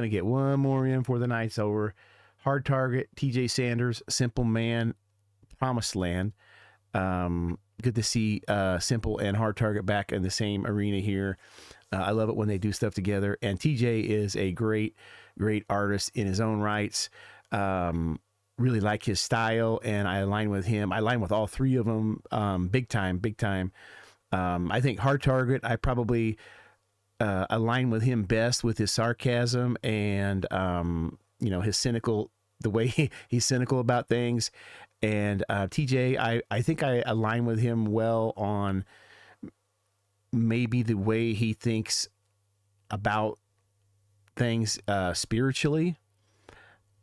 Gonna get one more in for the night's over. Hard Target, TJ Sanders, Simple Man, Promised Land. Good to see Simple and Hard Target back in the same arena here. I love it when they do stuff together. And TJ is a great artist in his own rights. Really like his style, and I align with him. I align with all three of them big time. I think Hard Target, I probably align with him best with his sarcasm and his cynical, the way he's cynical about things. And TJ, I think I align with him well on maybe the way he thinks about things spiritually.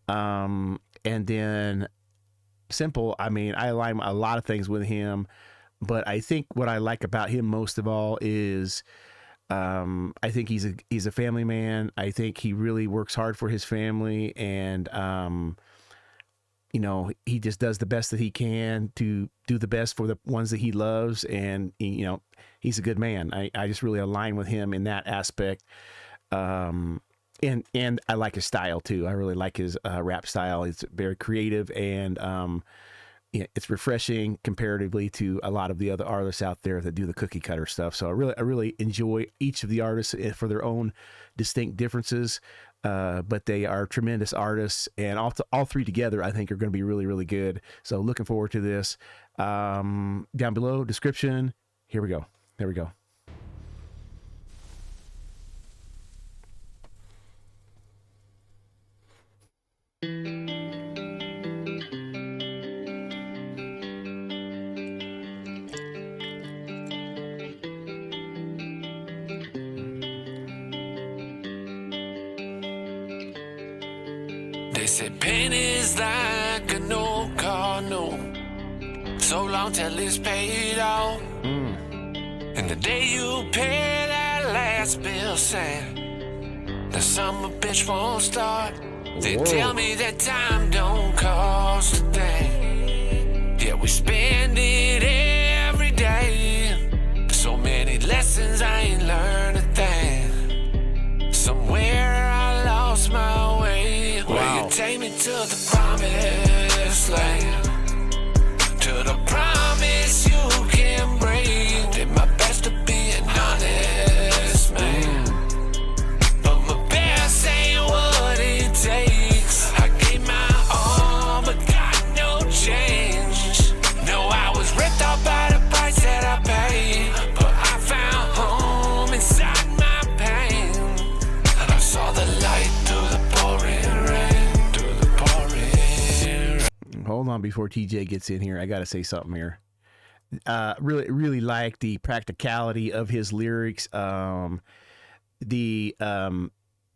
And then Simple, I mean, I align a lot of things with him, but I think what I like about him most of all is I think he's a family man. I think he really works hard for his family, and he just does the best that he can to do the best for the ones that he loves, and he's a good man. I just really align with him in that aspect. And I like his style too. I really like his rap style. It's very creative, and it's refreshing comparatively to a lot of the other artists out there that do the cookie cutter stuff. So I really enjoy each of the artists for their own distinct differences, but they are tremendous artists, and all three together I think are going to be really, really good. So looking forward to this. Down below, description. Here we go. There we go. They said pain is like a no car, no. So long till it's paid off. And the day you pay that last bill, saying the summer bitch won't start. They tell me that time don't cost a thing. Yeah, we spend it every day. So many lessons I ain't learned a thing. Somewhere I lost my way. Will you take me to the promised land? To the promise you can bring. Did my best to be an honest man, but my best ain't what it takes. I gave my all but got no change. No, I was ripped off by the price that I paid, but I found home inside my pain. And I saw the light through the pouring rain, through the pouring rain. Hold on, before TJ gets in here, I got to say something here. Really like the practicality of his lyrics. The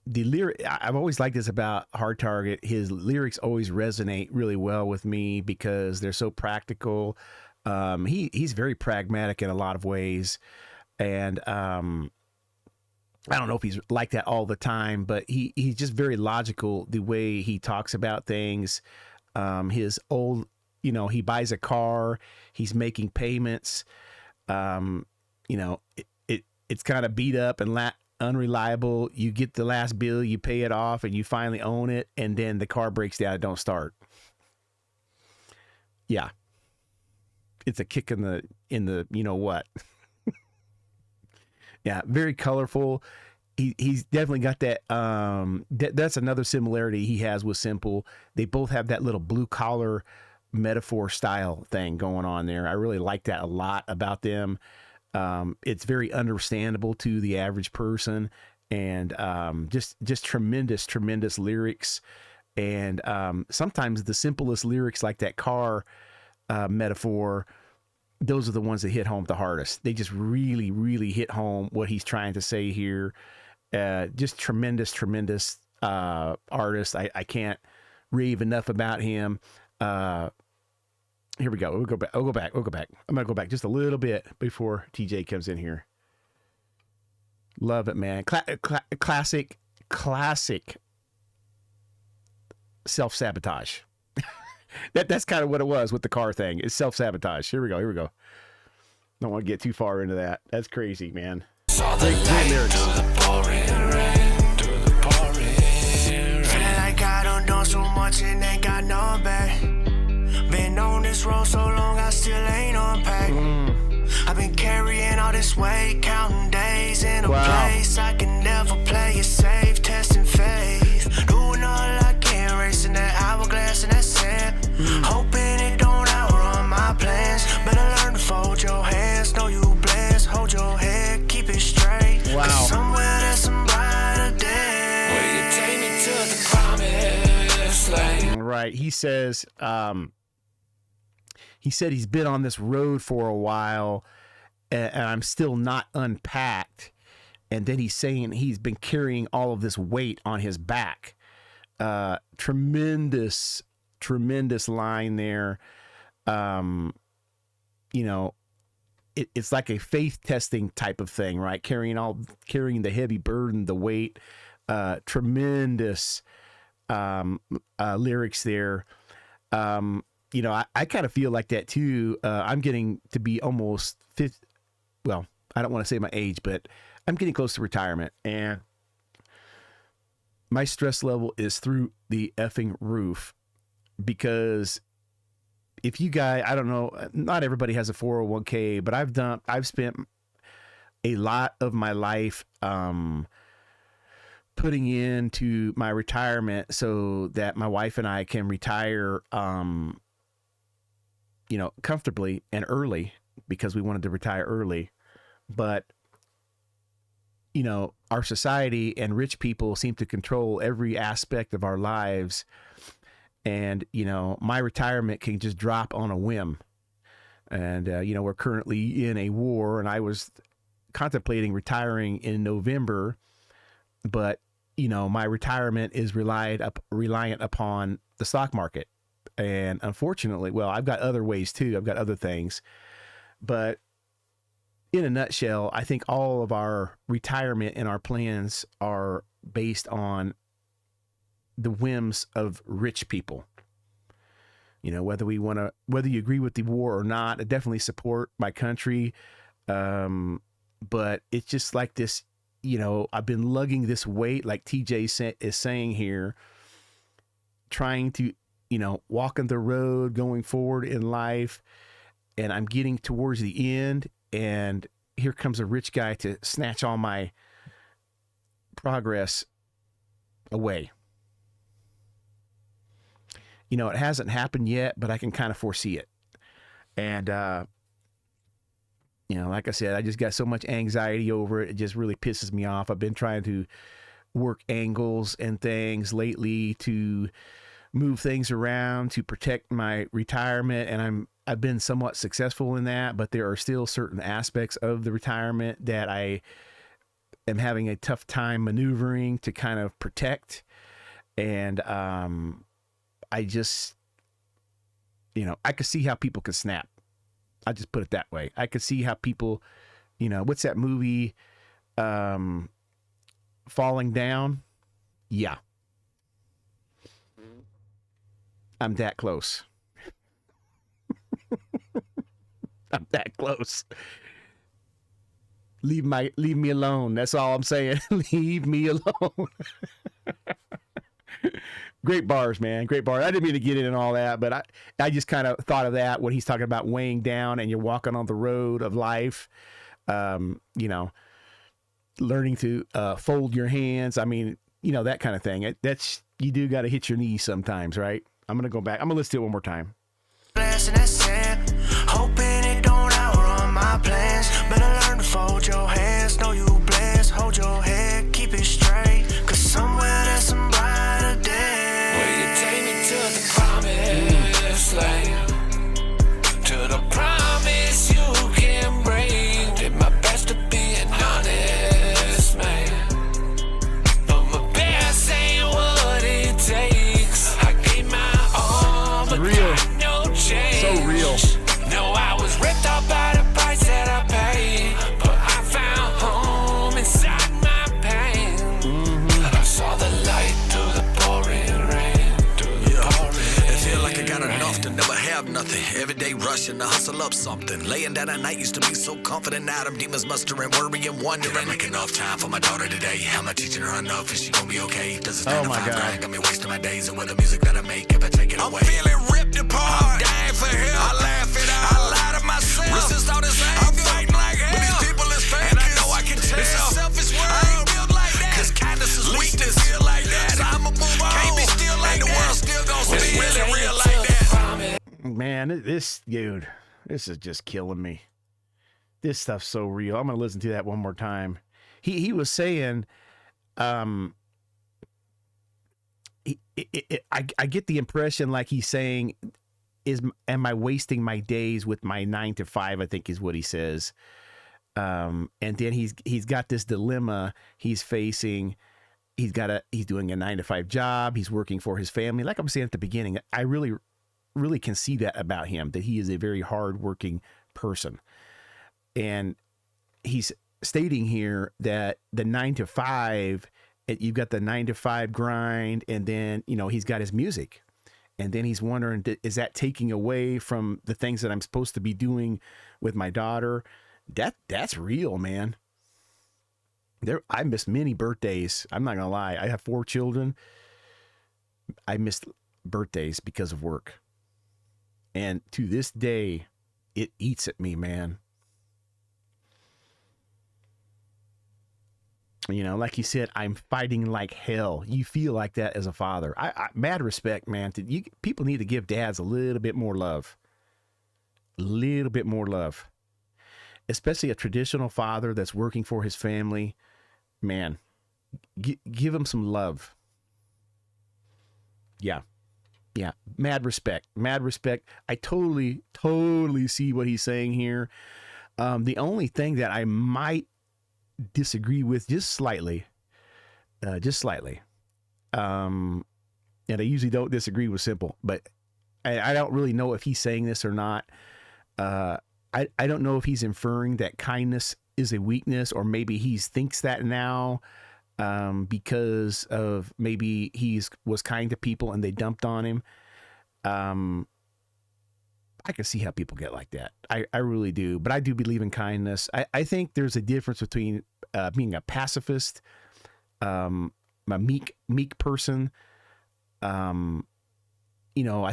lyric, I've always liked this about Hard Target. His lyrics always resonate really well with me because they're so practical. He's very pragmatic in a lot of ways, and I don't know if he's like that all the time, but he's just very logical the way he talks about things. His old, he buys a car, he's making payments. It's kind of beat up and unreliable. You get the last bill, you pay it off, and you finally own it, and then the car breaks down, it don't start. Yeah. It's a kick in the what. Yeah, very colorful. He's definitely got that. That's another similarity he has with Simple. They both have that little blue collar metaphor style thing going on there. I really like that a lot about them. It's very understandable to the average person, and just tremendous lyrics. And sometimes the simplest lyrics, like that car metaphor, those are the ones that hit home the hardest. They just really hit home what he's trying to say here. Just tremendous artist. I can't rave enough about him. Here we go. We'll go back. I'm gonna go back just a little bit before TJ comes in here. Love it, man. Classic self-sabotage. That's kind of what it was with the car thing. It's self-sabotage. Here we go. Don't want to get too far into that. That's crazy, man. Saw the light through the pouring rain, through the pouring this road so long, I still ain't unpacked. I've been carrying all this weight, counting days in a place I can never play it safe, testing faith. Doing all I can, racing that hourglass and that sand. Hoping it don't outrun my plans. Better learn to fold your hands, know you blessed. Hold your head, keep it straight. Wow. 'Cause somewhere there's some brighter days. Will you take me to the promised land? Right. He says, he said he's been on this road for a while and I'm still not unpacked. And then he's saying he's been carrying all of this weight on his back. Tremendous line there. You know, it's like a faith testing type of thing, right? Carrying the heavy burden, the weight, tremendous lyrics there. You know, I kind of feel like that too. I'm getting to be almost 50. Well, I don't want to say my age, but I'm getting close to retirement, and my stress level is through the effing roof. Because if you guys, I don't know, not everybody has a 401k, but I've spent a lot of my life putting into my retirement so that my wife and I can retire, you know, comfortably and early, because we wanted to retire early. But, you know, our society and rich people seem to control every aspect of our lives. And, you know, my retirement can just drop on a whim. And, you know, we're currently in a war, and I was contemplating retiring in November, but, you know, my retirement is reliant upon the stock market. And unfortunately, well, I've got other ways too. I've got other things, but in a nutshell, I think all of our retirement and our plans are based on the whims of rich people. You know, whether you agree with the war or not, I definitely support my country. But it's just like this, you know, I've been lugging this weight, like TJ is saying here, trying to, you know, walking the road, going forward in life. And I'm getting towards the end, and here comes a rich guy to snatch all my progress away. You know, it hasn't happened yet, but I can kind of foresee it. And, you know, like I said, I just got so much anxiety over it. It just really pisses me off. I've been trying to work angles and things lately to move things around to protect my retirement. And I've been somewhat successful in that, but there are still certain aspects of the retirement that I am having a tough time maneuvering to kind of protect. And, I just, you know, I could see how people could snap. I just put it that way. I could see how people, you know, what's that movie, Falling Down? Yeah. I'm that close. I'm that close. Leave me alone. That's all I'm saying. Leave me alone. Great bars, man. Great bars. I didn't mean to get in all that, but I just kind of thought of that when he's talking about weighing down and you're walking on the road of life. You know, learning to fold your hands. I mean, you know, that kind of thing. That's, you do got to hit your knees sometimes, right? I'm going to go back. I'm going to listen to it one more time. Hoping it don't outrun my plans. Better learn to fold your hands. Know you blessed. Hold your head, keep it straight. 'Cause somewhere there's some brighter days. Will you take me to the promised land? To the promise you can bring. Did my best to be an honest man, but my best ain't what it takes. I gave my all, but Real. got no change. So real. nothing. Every day rushing to hustle up something. Laying down at night used to be so confident. Now them demons mustering, worrying, wondering. Did I make enough time for my daughter today? Am I teaching her enough? Is she gonna be okay? Does it stand Oh my God. grind? Got me wasting my days and with the music that I make, if I take it away. I'm feeling ripped apart. I'm dying for help. I laugh it out. I lie to myself. Resist all this anger. I'm fighting like hell. But these people is fake. And I know I can tell. It's a selfish world. I ain't built like that. Cause kindness is weakness. Feel like that. So I'ma move on. Can't be still like that. The world still gonna be really real like that. Man, this dude, this is just killing me. This stuff's so real. I'm gonna listen to that one more time. He was saying, I get the impression like he's saying, am I wasting my days with my 9 to 5? I think is what he says. And then he's got this dilemma he's facing. He's doing a 9 to 5 job. He's working for his family. Like I'm saying at the beginning, I really can see that about him, that he is a very hardworking person. And he's stating here that the 9 to 5, you've got the 9 to 5 grind, and then, he's got his music. And then he's wondering, is that taking away from the things that I'm supposed to be doing with my daughter? That's real, man. I missed many birthdays. I'm not gonna lie. I have 4 children. I missed birthdays because of work. And to this day, it eats at me, man. Like you said, I'm fighting like hell. You feel like that as a father. I mad respect, man. People need to give dads a little bit more love. A little bit more love. Especially a traditional father that's working for his family. Man, give him some love. Yeah. Yeah. Mad respect. I totally see what he's saying here. The only thing that I might disagree with just slightly, and I usually don't disagree with Simple, but I don't really know if he's saying this or not. I don't know if he's inferring that kindness is a weakness, or maybe he thinks that now because of maybe was kind to people and they dumped on him. I can see how people get like that. I really do, but I do believe in kindness. I think there's a difference between being a pacifist, a meek person. I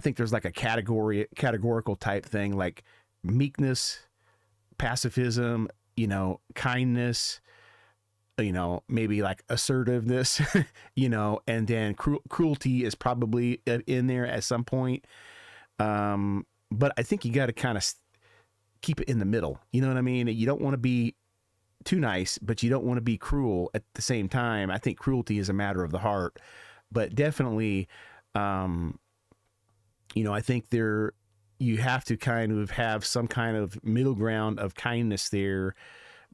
think there's like a categorical type thing, like meekness, pacifism, kindness, maybe like assertiveness, and then cruelty is probably in there at some point. But I think you got to kind of keep it in the middle. You know what I mean? You don't want to be too nice, but you don't want to be cruel at the same time. I think cruelty is a matter of the heart, but definitely, I think you have to kind of have some kind of middle ground of kindness there,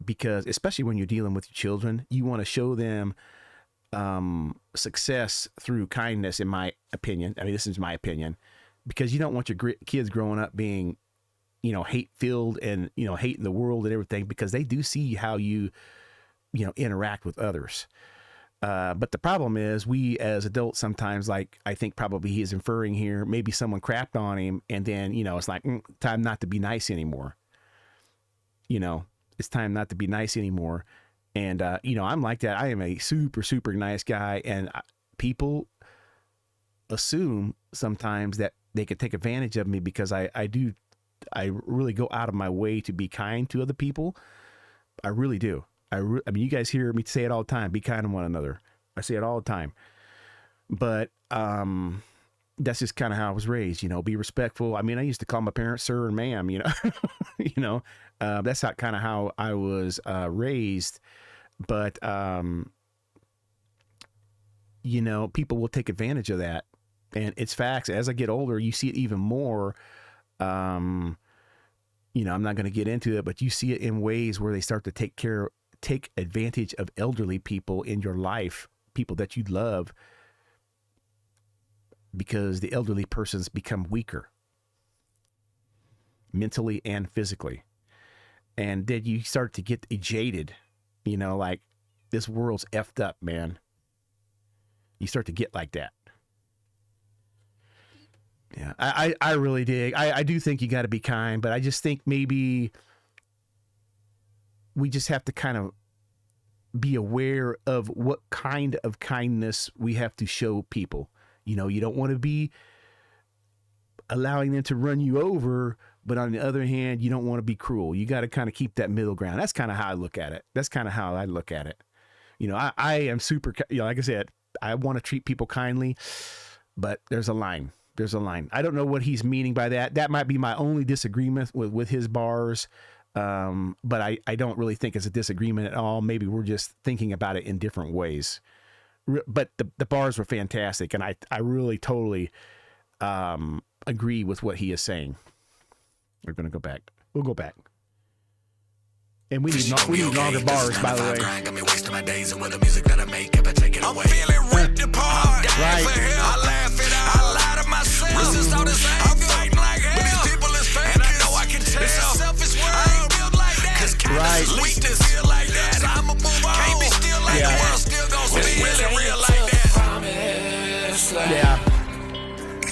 because especially when you're dealing with your children, you want to show them success through kindness, in my opinion. I mean, this is my opinion, because you don't want your kids growing up being, hate-filled and, hating the world and everything, because they do see how you interact with others. But the problem is, we as adults sometimes, like I think probably he is inferring here, maybe someone crapped on him, and then, it's like, time not to be nice anymore. It's time not to be nice anymore. And, I'm like that. I am a super, super nice guy. And people assume sometimes that they could take advantage of me because I really go out of my way to be kind to other people. I really do. I mean, you guys hear me say it all the time, be kind to one another. I say it all the time, but, that's just kind of how I was raised, be respectful. I mean, I used to call my parents sir and ma'am, that's not kind of how I was, raised, but, people will take advantage of that. And it's facts. As I get older, you see it even more. I'm not going to get into it, but you see it in ways where they start to take advantage of elderly people in your life, people that you love, because the elderly persons become weaker mentally and physically. And then you start to get jaded, like this world's effed up, man. You start to get like that. Yeah, I really dig. I do think you got to be kind, but I just think maybe we just have to kind of be aware of what kind of kindness we have to show people. You know, you don't want to be allowing them to run you over, but on the other hand, you don't want to be cruel. You got to kind of keep that middle ground. That's kind of how I look at it. You know, I am super, you know, like I said, I want to treat people kindly, but there's a line. I don't know what he's meaning by that. That might be my only disagreement with his bars. But I don't really think it's a disagreement at all. Maybe we're just thinking about it in different ways. But the bars were fantastic, and I really totally agree with what he is saying. We're gonna go back. We'll go back. And we need longer bars, by the way. Got me wasting my days and with the music that I make, ever take it away. I'm feeling ripped apart. Right. I laugh it out. I lie to myself. Resist all this anger. I'm fighting like hell. But these people is fake. And I know I can tell. It's a selfish world. I ain't built like that. Cause kindness is weakness. Feel like that. So I'ma move on. Can't be still like the world still gon' be really real like that. Yeah.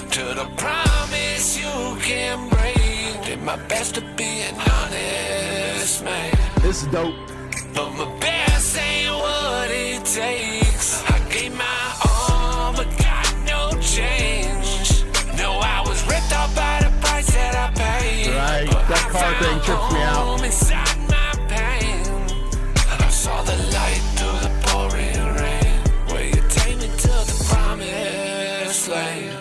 To the promise you can bring. Did my best to be an honest man. This is dope. But my best ain't what it takes. I gave my all, but got no change. No, I was ripped off by the price that I paid. Right, but that car thing trips me out. Inside my pain, and I saw the light through the pouring rain. Where you take me to the promised land.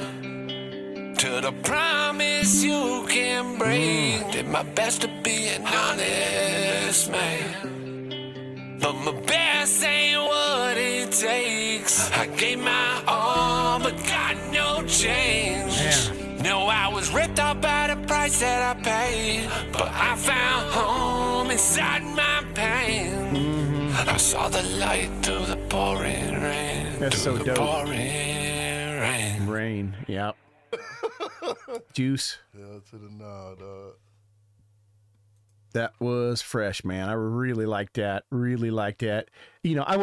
To the promise you can bring. Did my best to be an honest man. But my best ain't what it takes. I gave my all, but got no change. No, I was ripped off by the price that I paid. But I found home inside my pain. I saw the light through the pouring rain. That's so dope. Pouring rain. Rain, yep. Juice. Yeah, to the nah, dog. That was fresh, man. I really liked that. You know, I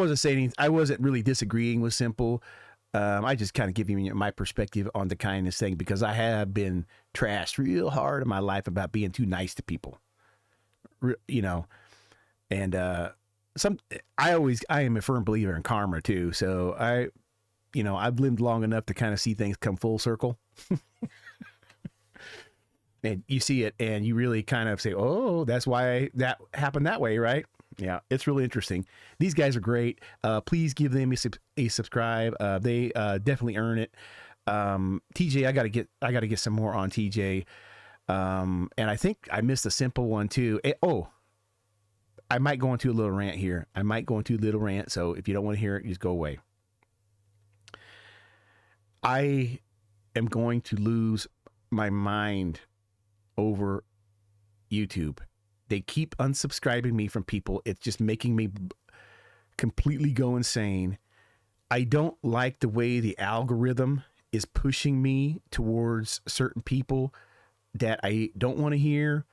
wasn't really disagreeing with Simple. I just kind of giving you my perspective on the kindness thing because I have been trashed real hard in my life about being too nice to people. You know, and I am a firm believer in karma too. So I've lived long enough to kind of see things come full circle. And you see it and you really kind of say, oh, that's why that happened that way, right? Yeah, it's really interesting. These guys are great. Please give them a subscribe. They definitely earn it. TJ, I gotta get some more on TJ. And I think I missed a Simple one too. I might go into a little rant here. So if you don't want to hear it, just go away. I am going to lose my mind over YouTube. They keep unsubscribing me from people. It's just making me completely go insane. I don't like the way the algorithm is pushing me towards certain people that I don't want to hear.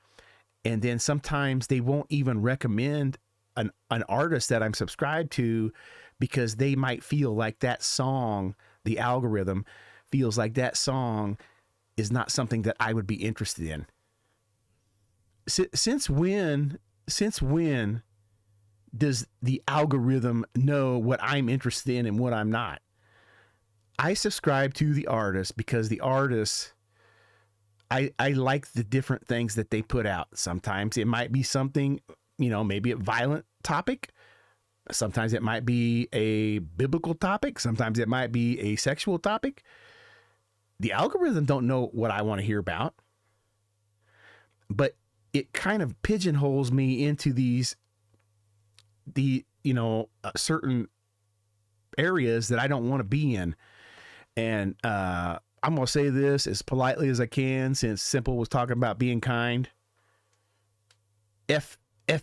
And then sometimes they won't even recommend an artist that I'm subscribed to because they might feel like that song, the algorithm feels like that song is not something that I would be interested in. Since when does the algorithm know what I'm interested in and what I'm not? I subscribe to the artist because the artists, I like the different things that they put out. Sometimes it might be something, maybe a violent topic. Sometimes it might be a biblical topic. Sometimes it might be a sexual topic. The algorithm don't know what I want to hear about, but it kind of pigeonholes me into certain areas that I don't want to be in. And I'm going to say this as politely as I can, since Simple was talking about being kind. F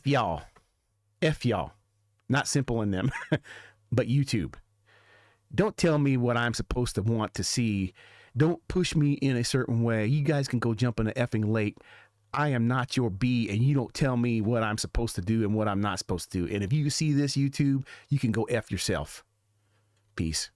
y'all. Not Simple in them, but YouTube. Don't tell me what I'm supposed to want to see. Don't push me in a certain way. You guys can go jump in the effing lake. I am not your bee, and you don't tell me what I'm supposed to do and what I'm not supposed to do. And if you see this, YouTube, you can go F yourself. Peace.